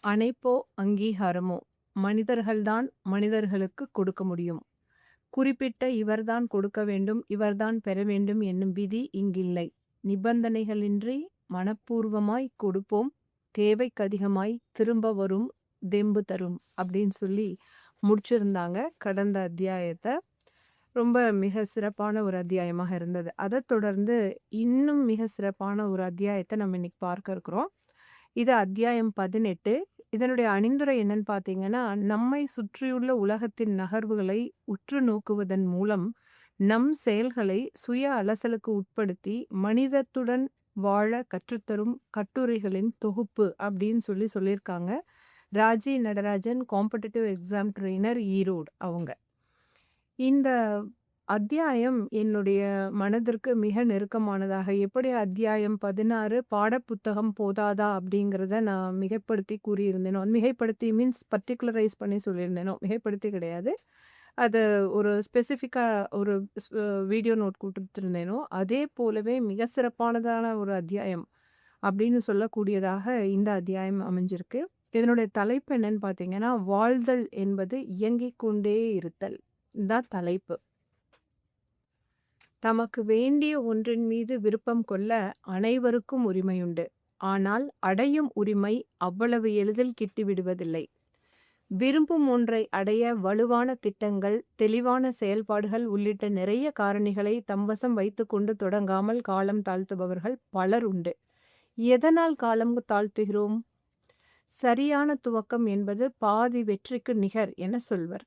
அணைப்போ அங்கீகாரமோ மனிதர்கள்தான் மனிதர்களுக்கு கொடுக்க முடியும். குறிப்பிட்ட இவர்தான் கொடுக்க வேண்டும், இவர்தான் பெற வேண்டும் என்னும் விதி இங்கில்லை. நிபந்தனைகளின்றி மனப்பூர்வமாய் கொடுப்போம், தேவைக்கதிகமாய் திரும்ப வரும் தெம்பு தரும் அப்படின்னு சொல்லி முடிச்சிருந்தாங்க கடந்த அத்தியாயத்த. ரொம்ப மிக சிறப்பான ஒரு அத்தியாயமாக இருந்தது. அதைத் தொடர்ந்து இன்னும் மிக சிறப்பான ஒரு அத்தியாயத்தை நம்ம இன்னைக்கு பார்க்க இருக்கிறோம். இது அத்தியாயம் 18. இதனுடைய அணிந்துரை என்னன்னு பார்த்தீங்கன்னா, நம்மை சுற்றியுள்ள உலகத்தின் நகர்வுகளை உற்று நோக்குவதன் மூலம் நம் செயல்களை சுய அலசலுக்கு உட்படுத்தி மனிதத்துடன் வாழ கற்றுத்தரும் கட்டுரைகளின் தொகுப்பு அப்படின்னு சொல்லியிருக்காங்க. Raji Natarajan, competitive exam trainer, Erode அவங்க. இந்த அத்தியாயம் என்னுடைய மனதிற்கு மிக நெருக்கமானதாக, எப்படி அத்தியாயம் 16 பாடப்புத்தகம் போதாதா அப்படிங்கிறத நான் மிகைப்படுத்தி கூறியிருந்தேனோ, மிகைப்படுத்தி மீன்ஸ் பர்டிகுலரைஸ் பண்ணி சொல்லியிருந்தேனோ, மிகைப்படுத்தி கிடையாது, அது ஒரு ஸ்பெசிஃபிக்காக ஒரு வீடியோ நோட் கொடுத்துருந்தேனோ, அதே போலவே மிக சிறப்பானதான ஒரு அத்தியாயம் அப்படின்னு சொல்லக்கூடியதாக இந்த அத்தியாயம் அமைஞ்சிருக்கு. இதனுடைய தலைப்பு என்னன்னு பார்த்தீங்கன்னா, வாழ்தல் என்பது இயங்கிக் கொண்டே இருத்தல் தான் தலைப்பு. தமக்கு வேண்டிய ஒன்றின் மீது விருப்பம் கொள்ள அனைவருக்கும் உரிமையுண்டு. ஆனால் அடையும் உரிமை அவ்வளவு எளிதில் கிட்டிவிடுவதில்லை. விரும்பும் ஒன்றை அடைய வலுவான திட்டங்கள், தெளிவான செயல்பாடுகள் உள்ளிட்ட நிறைய காரணிகளை தம்வசம் வைத்துக்கொண்டு தொடங்காமல் காலம் தாழ்த்துபவர்கள் பலர் உண்டு. எதனால் காலம் தாழ்த்துகிறோம்? சரியான துவக்கம் என்பது பாதி வெற்றிக்கு நிகர் என சொல்வர்.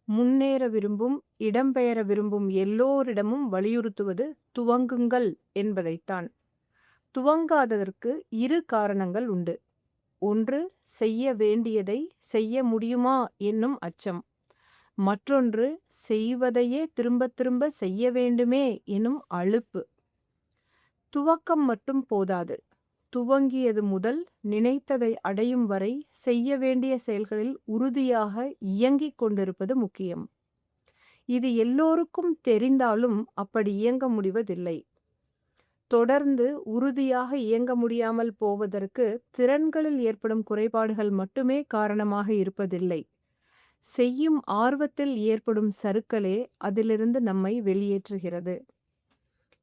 முன்னேற விரும்பும், இடம்பெயர விரும்பும் எல்லோரிடமும் வலியுறுத்துவது துவங்குங்கள் என்பதைத்தான். துவங்காததற்கு இரு காரணங்கள் உண்டு. ஒன்று, செய்ய வேண்டியதை செய்ய முடியுமா என்னும் அச்சம். மற்றொன்று, செய்வதையே திரும்ப திரும்ப செய்ய வேண்டுமே எனும் அலுப்பு. துவக்கம் மட்டும் போதாது. துவங்கியது முதல் நினைத்ததை அடையும் வரை செய்ய வேண்டிய செயல்களில் உறுதியாக இயங்கிக் கொண்டிருப்பது முக்கியம். இது எல்லோருக்கும் தெரிந்தாலும் அப்படி இயங்க முடிவதில்லை. தொடர்ந்து உறுதியாக இயங்க முடியாமல் போவதற்கு திறன்களில் ஏற்படும் குறைபாடுகள் மட்டுமே காரணமாக இருப்பதில்லை. செய்யும் ஆர்வத்தில் ஏற்படும் சறுக்கலே அதிலிருந்து நம்மை வெளியேற்றுகிறது.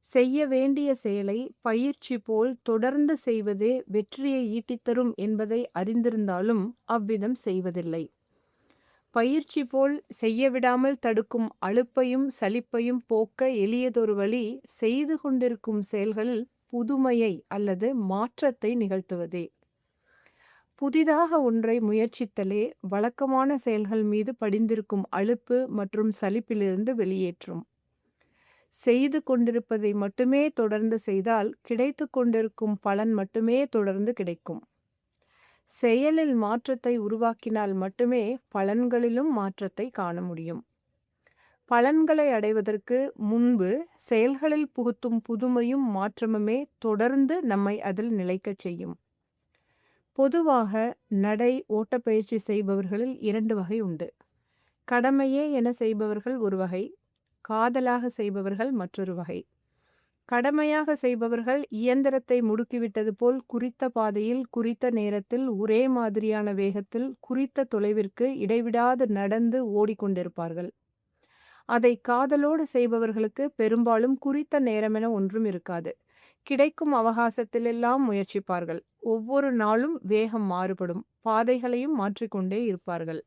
செய்ய வேண்டிய செயலை பயிற்சி போல் தொடர்ந்து செய்வதே வெற்றியை ஈட்டித்தரும் என்பதை அறிந்திருந்தாலும் அவ்விதம் செய்வதில்லை. பயிற்சி போல் செய்ய விடாமல் தடுக்கும் அலுப்பையும் சலிப்பையும் போக்க எளியதொரு வழி செய்து கொண்டிருக்கும் செயல்களில் புதுமையை அல்லது மாற்றத்தை நிகழ்த்துவதே. புதிதாக ஒன்றை முயற்சித்தலே வழக்கமான செயல்கள் மீது படிந்திருக்கும் அலுப்பு மற்றும் சலிப்பிலிருந்து வெளியேற்றும். செய்து கொண்டிருப்பதை மட்டுமே தொடர்ந்து செய்தால் கிடைத்து கொண்டிருக்கும் பலன் மட்டுமே தொடர்ந்து கிடைக்கும். செயலில் மாற்றத்தை உருவாக்கினால் மட்டுமே பலன்களிலும் மாற்றத்தை காண முடியும். பலன்களை அடைவதற்கு முன்பு செயல்களில் புகுத்தும் புதுமையும் மாற்றமுமே தொடர்ந்து நம்மை அதில் நிலைக்கச் செய்யும். பொதுவாக நடை ஓட்டப்பயிற்சி செய்பவர்களில் 2 வகை உண்டு. கடமையே என செய்பவர்கள் ஒரு வகை, காதலாக செய்பவர்கள் மற்றொரு வகை. கடமையாக செய்பவர்கள் இயந்திரத்தை முடுக்கிவிட்டது போல் குறித்த பாதையில் குறித்த நேரத்தில் ஒரே மாதிரியான வேகத்தில் குறித்த தொலைவிற்கு இடைவிடாது நடந்து ஓடிக்கொண்டிருப்பார்கள். அதை காதலோடு செய்பவர்களுக்கு பெரும்பாலும் குறித்த நேரமென ஒன்றும் இருக்காது. கிடைக்கும் அவகாசத்திலெல்லாம் முயற்சிப்பார்கள். ஒவ்வொரு நாளும் வேகம் மாறுபடும், பாதைகளையும் மாற்றிக்கொண்டே இருப்பார்கள்.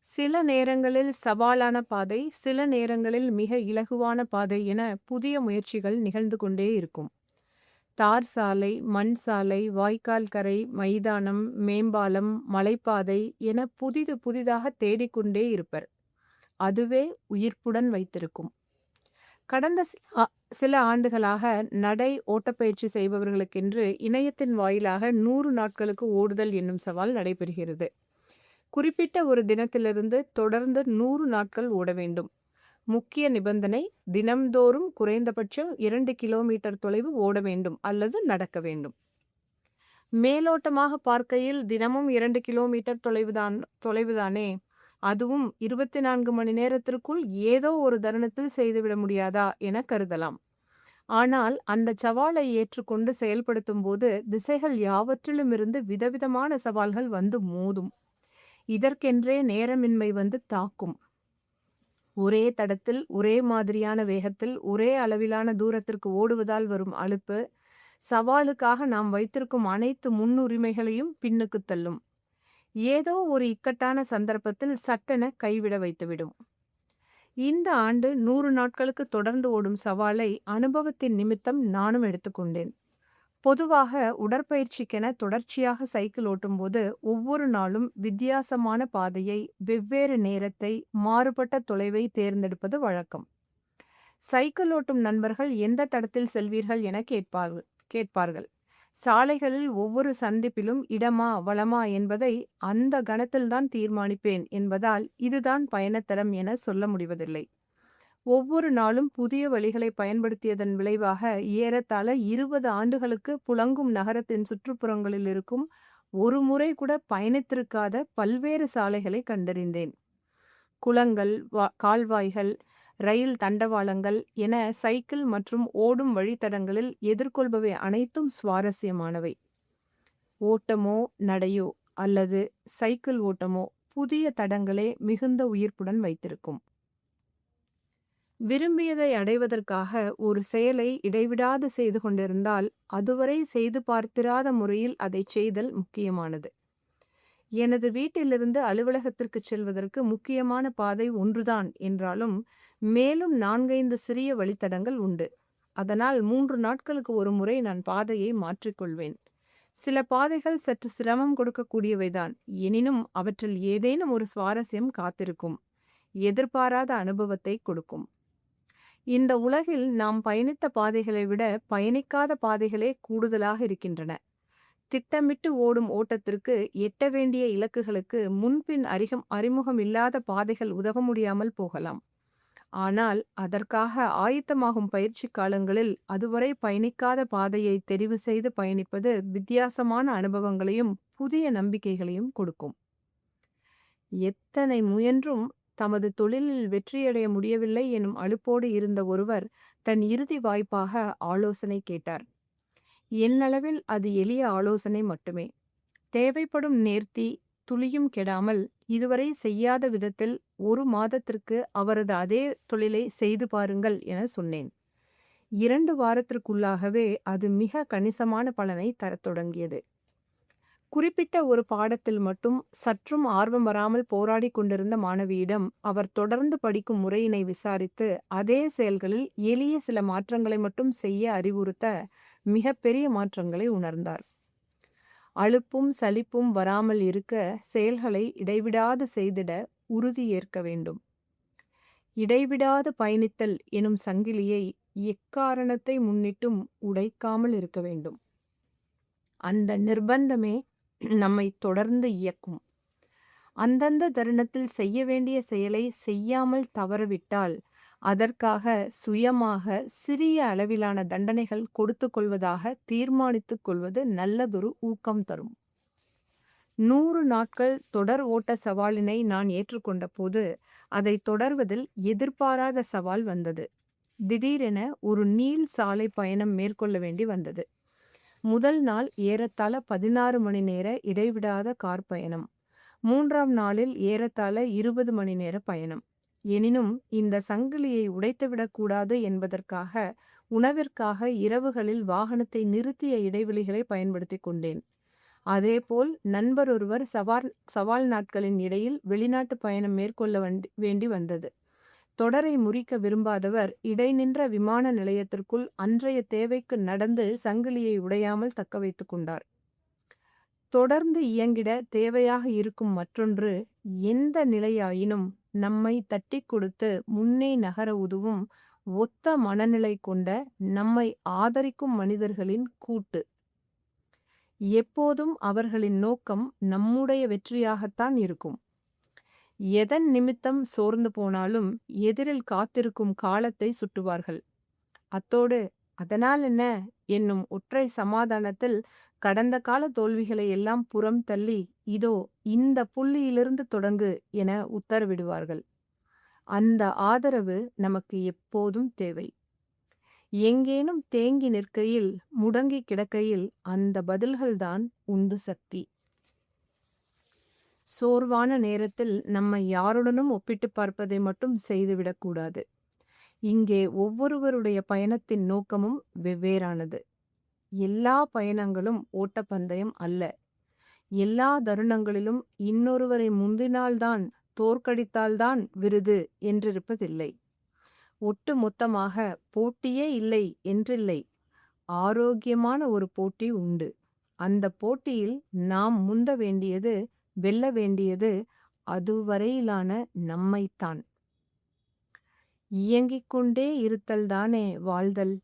சில நேரங்களில் சவாலான பாதை, சில நேரங்களில் மிக இலகுவான பாதை என புதிய முயற்சிகள் நிகழ்ந்து கொண்டே இருக்கும். தார் சாலை, மண் சாலை, வாய்க்கால் கரை, மைதானம், மேம்பாலம், மலைப்பாதை என புதிதாக தேடிக்கொண்டே இருப்பர். அதுவே உயிர்ப்புடன் வைத்திருக்கும். கடந்த சில ஆண்டுகளாக நடை ஓட்டப்பயிற்சி செய்பவர்களுக்கென்று இணையத்தின் வாயிலாக 100 நாட்களுக்கு ஓடுதல் என்னும் சவால் நடைபெறுகிறது. குறிப்பிட்ட ஒரு தினத்திலிருந்து தொடர்ந்து 100 நாட்கள் ஓட வேண்டும். முக்கிய நிபந்தனை, தினம்தோறும் குறைந்தபட்சம் 2 கிலோமீட்டர் தொலைவு ஓட வேண்டும் அல்லது நடக்க வேண்டும். மேலோட்டமாக பார்க்கையில் தினமும் 2 கிலோமீட்டர் தொலைவுதானே, அதுவும் 24 மணி நேரத்திற்குள் ஏதோ ஒரு தருணத்தில் செய்துவிட முடியாதா என கருதலாம். ஆனால் அந்த சவாலை ஏற்றுக்கொண்டு செயல்படுத்தும்போது திசைகள் யாவற்றிலுமிருந்து விதவிதமான சவால்கள் வந்து மோதும். இதற்கென்றே நேரமின்மை வந்து தாக்கும். ஒரே தடத்தில், ஒரே மாதிரியான வேகத்தில், ஒரே அளவிலான தூரத்திற்கு ஓடுவதால் வரும் அலுப்பு, சவாலுக்காக நாம் வைத்திருக்கும் அனைத்து முன்னுரிமைகளையும் பின்னுக்குத் தள்ளும். ஏதோ ஒரு இக்கட்டான சந்தர்ப்பத்தில் சட்டென கைவிட வைத்துவிடும். இந்த ஆண்டு 100 நாட்களுக்கு தொடர்ந்து ஓடும் சவாலை அனுபவத்தின் நிமித்தம் நானும் எடுத்துக்கொண்டேன். பொதுவாக உடற்பயிற்சிக்கென தொடர்ச்சியாக சைக்கிள் ஓட்டும்போது ஒவ்வொரு நாளும் வித்தியாசமான பாதையை, வெவ்வேறு நேரத்தை, மாறுபட்ட தொலைவை தேர்ந்தெடுப்பது வழக்கம். சைக்கிள் ஓட்டும் நண்பர்கள் எந்த தடத்தில் செல்வீர்கள் என கேட்பார்கள். சாலைகளில் ஒவ்வொரு சந்திப்பிலும் இடமா வலமா என்பதை அந்த கணத்தில்தான் தீர்மானிப்பேன் என்பதால் இதுதான் பயணத்தடம் என சொல்ல முடிவதில்லை. ஒவ்வொரு நாளும் புதிய வழிகளை பயன்படுத்தியதன் விளைவாக ஏறத்தாழ 20 ஆண்டுகளுக்கு புலங்கும் நகரத்தின் சுற்றுப்புறங்களில் இருக்கும் ஒரு முறை கூட பயணித்திருக்காத பல்வேறு சாலைகளை கண்டறிந்தேன். குளங்கள், கால்வாய்கள், ரயில் தண்டவாளங்கள் என சைக்கிள் மற்றும் ஓடும் வழித்தடங்களில் எதிர்கொள்பவை அனைத்தும் சுவாரஸ்யமானவை. ஓட்டமோ நடையோ அல்லது சைக்கிள் ஓட்டமோ புதிய தடங்களே மிகுந்த உயிர்ப்புடன் வைத்திருக்கும். விரும்பியதை அடைவதற்காக ஒரு செயலை இடைவிடாது செய்து கொண்டிருந்தால் அதுவரை செய்து பார்த்திராத முறையில் அதை செய்தல் முக்கியமானது. எனது வீட்டிலிருந்து அலுவலகத்திற்கு செல்வதற்கு முக்கியமான பாதை ஒன்றுதான் என்றாலும் மேலும் 4-5 சிறிய வழித்தடங்கள் உண்டு. அதனால் 3 நாட்களுக்கு ஒரு முறை நான் பாதையை மாற்றிக்கொள்வேன். சில பாதைகள் சற்று சிரமம் கொடுக்கக்கூடியவைதான். எனினும் அவற்றில் ஏதேனும் ஒரு சுவாரஸ்யம் காத்திருக்கும். எதிர்பாராத அனுபவத்தை கொடுக்கும். இந்த உலகில் நாம் பயணித்த பாதைகளை விட பயணிக்காத பாதைகளே கூடுதலாக இருக்கின்றன. திட்டமிட்டு ஓடும் ஓட்டத்திற்கு எட்ட வேண்டிய இலக்குகளுக்கு முன்பின் அறிமுகம் இல்லாத பாதைகள் உதவ முடியாமல் போகலாம். ஆனால் அதற்காக ஆயத்தமாகும் பயிற்சி காலங்களில் அதுவரை பயணிக்காத பாதையை தெரிவு செய்து பயணிப்பது வித்தியாசமான அனுபவங்களையும் புதிய நம்பிக்கைகளையும் கொடுக்கும். எத்தனை முயன்றும் தமது தொழிலில் வெற்றியடைய முடியவில்லை எனும் அலுப்போடு இருந்த ஒருவர் தன் இறுதி வாய்ப்பாக ஆலோசனை கேட்டார். என்னளவில் அது எளிய ஆலோசனை மட்டுமே. தேவைப்படும் நேர்த்தி துளியும் கெடாமல் இதுவரை செய்யாத விதத்தில் 1 மாதத்திற்கு அவரது அதே தொழிலை செய்து பாருங்கள் என சொன்னேன். 2 வாரத்திற்குள்ளாகவே அது மிக கணிசமான பலனை தரத் தொடங்கியது. குறிப்பிட்ட ஒரு பாடத்தில் மட்டும் சற்றும் ஆர்வம் வராமல் போராடி கொண்டிருந்த மாணவியிடம் அவர் தொடர்ந்து படிக்கும் முறையினை விசாரித்து அதே செயல்களில் எளிய சில மாற்றங்களை மட்டும் செய்ய அறிவுறுத்த மிகப்பெரிய மாற்றங்களை உணர்ந்தார். அலுப்பும் சலிப்பும் வராமல் இருக்க செயல்களை இடைவிடாது செய்திட உறுதி ஏற்க வேண்டும். இடைவிடாது பயணித்தல் எனும் சங்கிலியை எக்காரணத்தை முன்னிட்டும் உடைக்காமல் இருக்க வேண்டும். அந்த நிர்பந்தமே நம்மை தொடர்ந்து இயக்கும். அந்தந்த தருணத்தில் செய்ய வேண்டிய செயலை செய்யாமல் தவறவிட்டால் அதற்காக சுயமாக சிறிய அளவிலான தண்டனைகள் கொடுத்து கொள்வதாக தீர்மானித்துக் கொள்வது நல்லதொரு ஊக்கம் தரும். 100 நாட்கள் தொடர் ஓட்ட சவாலினை நான் ஏற்றுக்கொண்ட போது அதை தொடர்வதில் எதிர்பாராத சவால் வந்தது. திடீரென ஒரு நீள் சாலை பயணம் மேற்கொள்ள வேண்டி வந்தது. முதல் நாள் ஏறத்தாழ 16 மணி நேர இடைவிடாத கார் பயணம். 3ஆம் நாளில் ஏறத்தாழ 20 மணி நேர பயணம். எனினும் இந்த சங்கிலியை உடைத்துவிடக்கூடாது என்பதற்காக உணவிற்காக இரவுகளில் வாகனத்தை நிறுத்திய இடைவெளிகளை பயன்படுத்தி கொண்டேன். அதேபோல் நண்பர் ஒருவர் சவால் நாட்களின் இடையில் வெளிநாட்டு பயணம் மேற்கொள்ள வேண்டி வந்தது. தொடரை முறிக்க விரும்பாதவர் இடைநின்ற விமான நிலையத்திற்குள் அன்றைய தேவைக்கு நடந்து சங்கிலியை உடையாமல் தக்க வைத்து கொண்டார். தொடர்ந்து இயங்கிட தேவையாக இருக்கும் மற்றொன்று எந்த நிலையாயினும் நம்மை தட்டி கொடுத்து முன்னே நகர உதவும் ஒத்த மனநிலை கொண்ட நம்மை ஆதரிக்கும் மனிதர்களின் கூட்டு. எப்போதும் அவர்களின் நோக்கம் நம்முடைய வெற்றியாகத்தான் இருக்கும். எதன் நிமித்தம் சோர்ந்து போனாலும் எதிரில் காத்திருக்கும் காலத்தை சுட்டுவார்கள். அத்தோடு அதனால் என்ன என்னும் ஒற்றை சமாதானத்தில் கடந்த கால தோல்விகளை எல்லாம் புறம் தள்ளி இதோ இந்த புள்ளியிலிருந்து தொடங்கு என உத்தரவிடுவார்கள். அந்த ஆதரவு நமக்கு எப்போதும் தேவை. எங்கேனும் தேங்கி நிற்கையில், முடங்கி கிடக்கையில் அந்த பதில்கள்தான் உந்து சக்தி. சோர்வான நேரத்தில் நம்மை யாருடனும் ஒப்பிட்டுப் பார்ப்பதை மட்டும் செய்துவிடக்கூடாது. இங்கே ஒவ்வொருவருடைய பயணத்தின் நோக்கமும் வெவ்வேறானது. எல்லா பயணங்களும் ஓட்டப்பந்தயம் அல்ல. எல்லா தருணங்களிலும் இன்னொருவரை முந்தினால்தான், தோற்கடித்தால்தான் விருது என்றிருப்பதில்லை. ஒட்டு மொத்தமாக போட்டியே இல்லை என்றில்லை. ஆரோக்கியமான ஒரு போட்டி உண்டு. அந்த போட்டியில் நாம் முந்த வேண்டியது, வெல்ல வேண்டியது அதுவரையிலான நம்மைத்தான். இயங்கிக் கொண்டே இருத்தல்தானே வாழ்தல்.